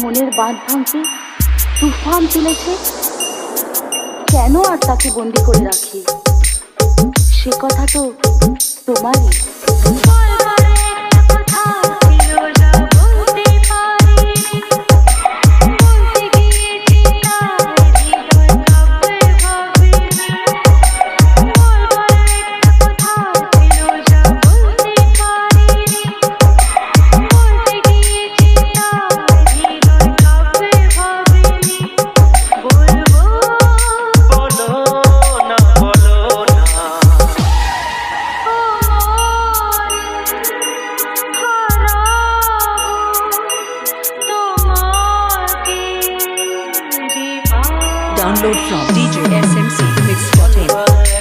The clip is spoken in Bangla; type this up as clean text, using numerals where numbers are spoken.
মনের বাঁধ ভাঙতে তুফান তুলেছে। কেন আর তাকে বন্দি করে রাখি, সে কথা তো তোমারই। Download from DJSMC Mix.in.